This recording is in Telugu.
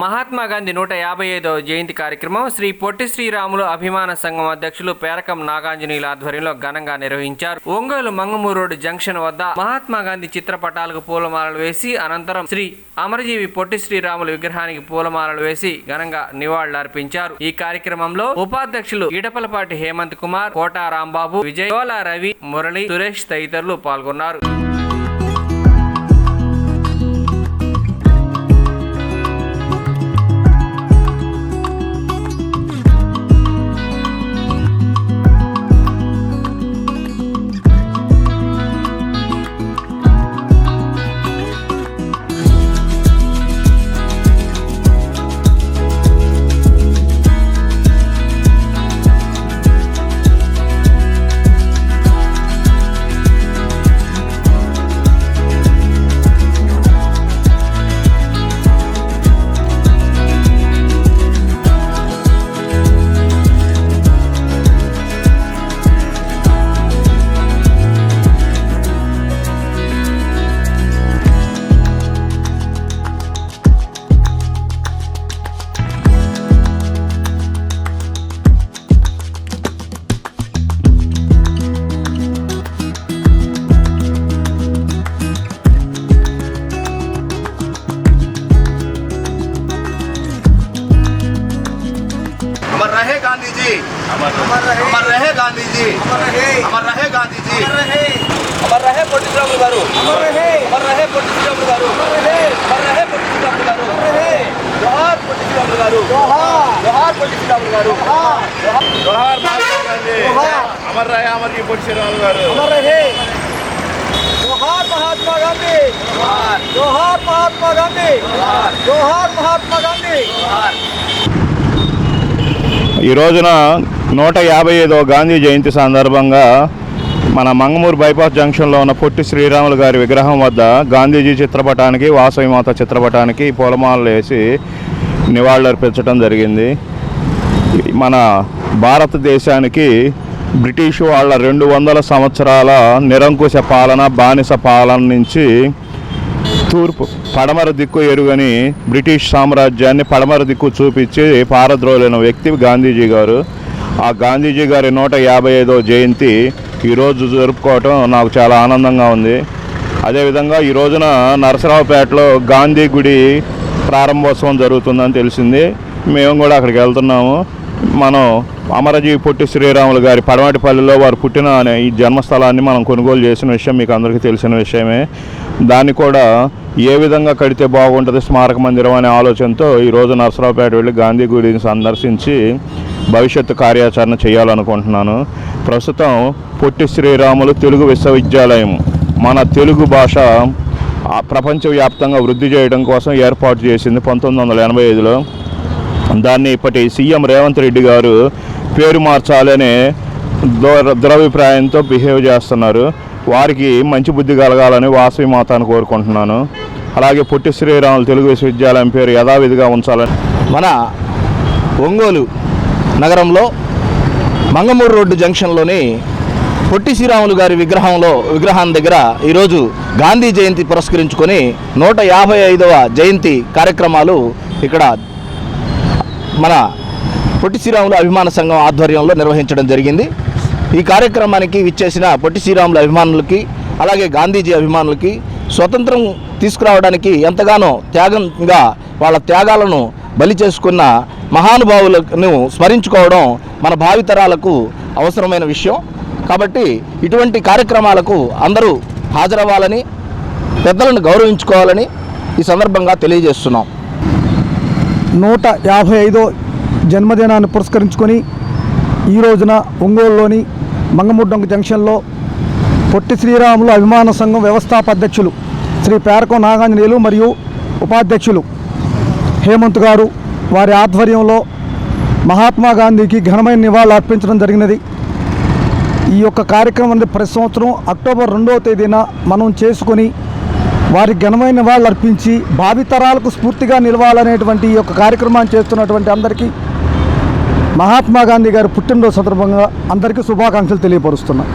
మహాత్మా గాంధీ 155వ జయంతి కార్యక్రమం శ్రీ పొట్టి శ్రీరాములు అభిమాన సంఘం అధ్యక్షులు పేరకం నాగాంజనేయుల ఆధ్వర్యంలో ఘనంగా నిర్వహించారు. ఒంగోలు మంగమూరు రోడ్డు జంక్షన్ వద్ద మహాత్మా గాంధీ చిత్రపటాలకు పూలమాలలు వేసి అనంతరం శ్రీ అమరజీవి పొట్టి శ్రీరాములు విగ్రహానికి పూలమాలలు వేసి ఘనంగా నివాళులర్పించారు. ఈ కార్యక్రమంలో ఉపాధ్యక్షులు ఇడపలపాటి హేమంత్ కుమార్, కోటా రాంబాబు, విజయ్, రవి, మురళి, సురేష్ తదితరులు పాల్గొన్నారు. अमर रहे गांधी जी, अमर रहे गांधी जी, अमर रहे गांधी जी, अमर रहे पोटी श्रीरामुलु गारू, अमर रहे पोटी श्रीरामुलु गारू, अमर रहे पोटी श्रीरामुलु गारू, जोहार पोटी श्रीरामुलु गारू, जोहार पोटी श्रीरामुलु गारू, जोहार महात्मा गांधी, अमर रहे अमर पोटी श्रीरामुलु गारू, अमर रहे जोहार महात्मा गांधी, जोहार महात्मा गांधी, जोहार महात्मा गांधी. ఈ రోజున 155వ గాంధీ జయంతి సందర్భంగా మన మంగమూరు బైపాస్ జంక్షన్లో ఉన్న పొట్టి శ్రీరాములు గారి విగ్రహం వద్ద గాంధీజీ చిత్రపటానికి, వాసవి మాత చిత్రపటానికి పూలమాలలు వేసి నివాళులర్పించడం జరిగింది. మన భారతదేశానికి బ్రిటిష్ వాళ్ళ 200 సంవత్సరాల నిరంకుశ పాలన, బానిస పాలన నుంచి తూర్పు పడమర దిక్కు ఎరుగని బ్రిటిష్ సామ్రాజ్యాన్ని పడమర దిక్కు చూపించి పారద్రోలిన వ్యక్తి గాంధీజీ గారు. ఆ గాంధీజీ గారి 155వ జయంతి ఈరోజు జరుపుకోవటం నాకు చాలా ఆనందంగా ఉంది. అదేవిధంగా ఈ రోజున నరసరావుపేటలో గాంధీ గుడి ప్రారంభోత్సవం జరుగుతుందని తెలిసింది. మేము కూడా అక్కడికి వెళ్తున్నాము. మనం అమరజీవి పొట్టి శ్రీరాములు గారి పడమటిపల్లిలో వారు పుట్టిన ఈ జన్మస్థలాన్ని మనం కొనుగోలు చేసిన విషయం మీకు అందరికీ తెలిసిన విషయమే. దాన్ని కూడా ఏ విధంగా కడితే బాగుంటుంది స్మారక మందిరం అనే ఆలోచనతో ఈరోజు నరసరావుపేట వెళ్ళి గాంధీ గుడిని సందర్శించి భవిష్యత్తు కార్యాచరణ చేయాలనుకుంటున్నాను. ప్రస్తుతం పొట్టి శ్రీరాములు తెలుగు విశ్వవిద్యాలయం మన తెలుగు భాష ప్రపంచవ్యాప్తంగా వృద్ధి చేయడం కోసం ఏర్పాటు చేసింది 1985లో. దాన్ని ఇప్పటి సీఎం రేవంత్ రెడ్డి గారు పేరు మార్చాలనే దురభిప్రాయంతో బిహేవ్ చేస్తున్నారు. వారికి మంచి బుద్ధి కలగాలని వాసవి మాతను కోరుకుంటున్నాను. అలాగే పొట్టి శ్రీరాములు తెలుగు విశ్వవిద్యాలయం పేరు యథావిధిగా ఉంచాలని. మన ఒంగోలు నగరంలో మంగమూరు రోడ్డు జంక్షన్లోని పొట్టి శ్రీరాములు గారి విగ్రహం దగ్గర ఈరోజు గాంధీ జయంతి పురస్కరించుకొని 155వ జయంతి కార్యక్రమాలు ఇక్కడ మన పొట్టి శ్రీరాములు అభిమాన సంఘం ఆధ్వర్యంలో నిర్వహించడం జరిగింది. ఈ కార్యక్రమానికి విచ్చేసిన పొట్టి శ్రీరాములు అభిమానులకి, అలాగే గాంధీజీ అభిమానులకి స్వతంత్రం తీసుకురావడానికి ఎంతగానో త్యాగంగా వాళ్ళ త్యాగాలను బలి చేసుకున్న మహానుభావులను స్మరించుకోవడం మన భావితరాలకు అవసరమైన విషయం. కాబట్టి ఇటువంటి కార్యక్రమాలకు అందరూ హాజరవ్వాలని, పెద్దలను గౌరవించుకోవాలని ఈ సందర్భంగా తెలియజేస్తున్నాం. 155వ జన్మదినాన్ని పురస్కరించుకొని ఈ రోజున ఒంగోలులోని మంగమూరు జంక్షన్లో పొట్టి శ్రీరాములు అభిమాన సంఘం వ్యవస్థాపాధ్యక్షులు శ్రీ పేరకం నాగాంజనేయులు మరియు ఉపాధ్యక్షులు హేమంత్ గారు వారి ఆధ్వర్యంలో మహాత్మా గాంధీకి ఘనమైన నివాళులు అర్పించడం జరిగినది. ఈ యొక్క కార్యక్రమం ప్రతి సంవత్సరం అక్టోబర్ 2వ తేదీన మనం చేసుకొని వారికి ఘనమైన నివాళులు అర్పించి భావితరాలకు స్ఫూర్తిగా నిలవాలనేటువంటి ఈ యొక్క కార్యక్రమాన్ని చేస్తున్నటువంటి అందరికీ మహాత్మా గాంధీ గారి పుట్టినరోజు సందర్భంగా అందరికీ శుభాకాంక్షలు తెలియపరుస్తున్నాం.